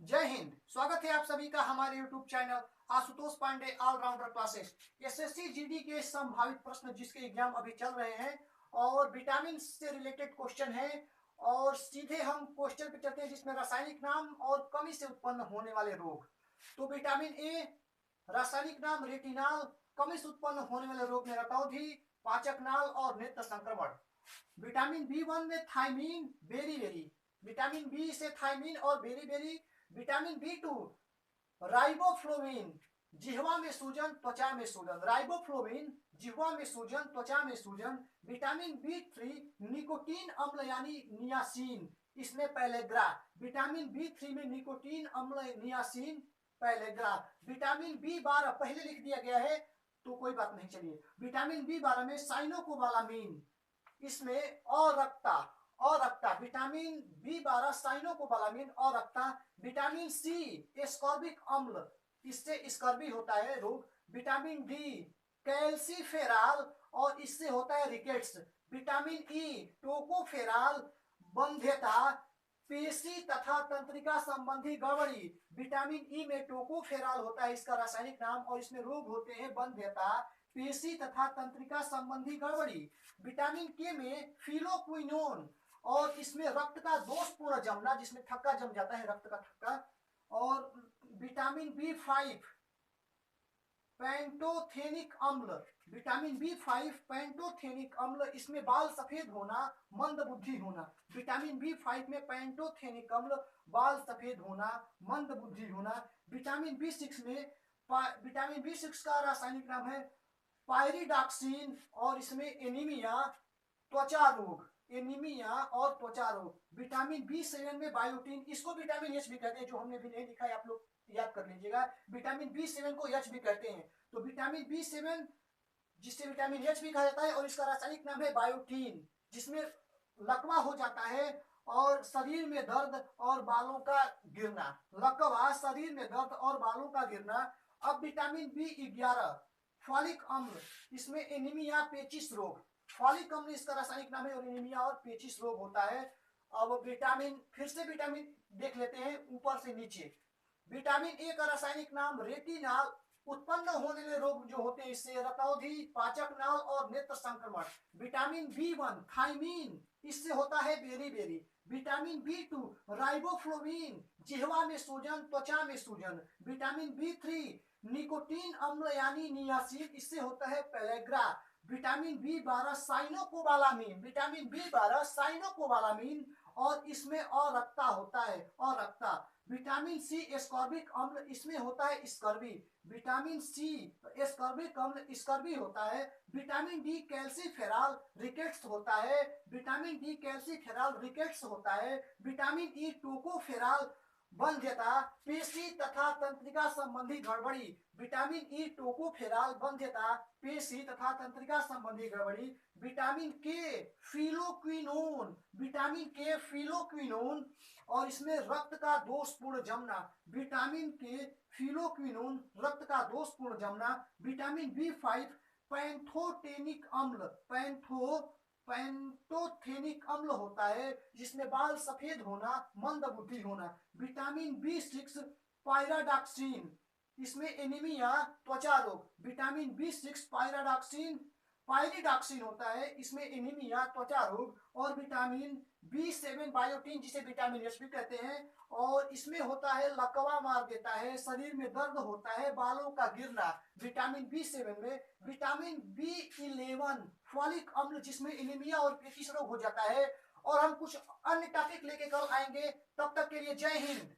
जय हिंद। स्वागत है आप सभी का हमारे YouTube channel Ashutosh Pandey all rounder classes. SSC GD के संभावित प्रश्न जिसके एग्जाम अभी चल रहे हैं और विटामिन से रिलेटेड क्वेश्चन है। और सीधे हम क्वेश्चन पे चलते हैं जिसमें रासायनिक नाम और कमी से उत्पन्न होने वाले रोग। तो विटामिन ए, रासायनिक नाम रेटिनॉल, कमी से उत्पन्न होने वाले रोग में रतौंधी, पाचक नाल और नेत्र संक्रमण। विटामिन बी1 में थायमीन, बेरी, विटामिन बी से थायमीन और बेरी। विटामिन बी2 राइबोफ्लोविन, जिह्वा में सूजन त्वचा में सूजन, राइबोफ्लोविन जिह्वा में सूजन त्वचा में सूजन। विटामिन बी3 निकोटीन अम्ल यानी नियासिन, इसमें पैलेग्रा। विटामिन बी3 में निकोटीन अम्ल नियासिन पैलेग्रा। विटामिन बी12 पहले लिख दिया गया है तो कोई बात नहीं, चलिए। विटामिन बी12 में साइनोकोबालामीन, इसमें और रक्ता विटामिन बी12 साइनोकोबालामीन और रक्ता। विटामिन सी एस्कॉर्बिक अम्ल, इससे स्कर्वी होता है रोग। विटामिन डी कैल्सीफेराल और इससे होता है रिकेट्स। विटामिन ई टोकोफेराल, बंध्यता, पेशी तथा तंत्रिका संबंधी गड़बड़ी। विटामिन ई में टोकोफेराल होता है इसका रासायनिक नाम और इसमें रोग होते हैं बंध्यता, पेशी तथा तंत्रिका संबंधी गड़बड़ी। विटामिन के में फिलोक्विनोन और इसमें रक्त का दोषपूर्ण जमना, जिसमें थक्का जम जाता है, रक्त का थक्का। और विटामिन बी5 पेंटोथेनिक अम्ल, विटामिन बी5 पेंटोथेनिक अम्ल, इसमें बाल सफेद होना, मंद बुद्धि होना। विटामिन बी5 में पेंटोथेनिक अम्ल, बाल सफेद होना, मंद बुद्धि होना। विटामिन बी6 में विटामिन बी6 का रासायनिक नाम है पायरिडॉक्सिन और इसमें एनीमिया, त्वचा रोग, एनीमिया और त्वचा रोग। विटामिन बी7 में बायोटीन, इसको विटामिन एच भी कहते हैं, जो हमने भी नहीं लिखा है आप लोग याद कर लीजिएगा। विटामिन बी7 को एच भी कहते हैं। तो विटामिन बी7 जिसे विटामिन एच भी कहा जाता है और इसका रासायनिक नाम है बायोटीन, जिसमें लकवा हो जाता है और शरीर में दर्द और बालों का गिरना। लकवा, शरीर में दर्द और बालों का गिरना। अब विटामिन बी11 फॉलिक अम्ल, इसमें एनीमिया, पेचिश रोग। फॉलिक अम्ल इसका रासायनिक नाम है और एनीमिया और पेचिश रोग होता है। अब विटामिन, फिर से विटामिन देख लेते हैं ऊपर से नीचे। विटामिन ए का रासायनिक नाम रेटिनॉल, उत्पन्न होने वाले रोग जो होते हैं इससे रतौंधी, पाचक नाल और नेत्र संक्रमण। विटामिन बी1 थायमीन, इससे होता है बेरी। विटामिन बी2 राइबोफ्लोविन, जिह्वा में सूजन त्वचा में सूजन। विटामिन बी3 निकोटीन अम्ल यानी नियासिन, इससे होता है पैलेग्रा। विटामिन बी12 साइनोकोबालामीन, विटामिन बी12 साइनोकोबालामीन और इसमें और रक्ता होता है, और रक्ता। विटामिन सी एस्कॉर्बिक अम्ल, इसमें होता है स्कर्वी। विटामिन सी एस्कॉर्बिक अम्ल स्कर्वी होता है। विटामिन डी कैल्सीफेराल, रिकेट्स होता है। विटामिन डी कैल्सीफेराल रिकेट्स होता है। विटामिन ई टोकोफेराल, बंध्यता, पेशी तथा तंत्रिका संबंधी गड़बड़ी। विटामिन ई टोकोफेराल, बंध्यता, पेशी तथा तंत्रिका संबंधी गड़बड़ी। विटामिन के फिलोक्विनोन, विटामिन के फिलोक्विनोन और इसमें रक्त का दोषपूर्ण जमना। विटामिन के फिलोक्विनोन, रक्त का दोषपूर्ण जमना। विटामिन बी5 पैंथोटेनिक अम्ल, पेंटोथेनिक अम्ल होता है जिसमें बाल सफेद होना, मंद बुद्धि होना। विटामिन बी6 पायराडॉक्सिन, इसमें एनीमिया, त्वचा रोग। विटामिन बी6 पायरिडॉक्सिन होता है, इसमें एनीमिया, त्वचा रोग। और विटामिन बी7 बायोटीन, जिसे विटामिन एच भी कहते हैं, और इसमें होता है लकवा मार देता है, शरीर में दर्द होता है, बालों का गिरना। विटामिन बी7 में। विटामिन बी11 फॉलिक अम्ल, जिसमें एनीमिया और पेचिश रोग हो जाता है। और हम कुछ अन्य टॉपिक लेके कल आएंगे, तब तक के लिए जय हिंद।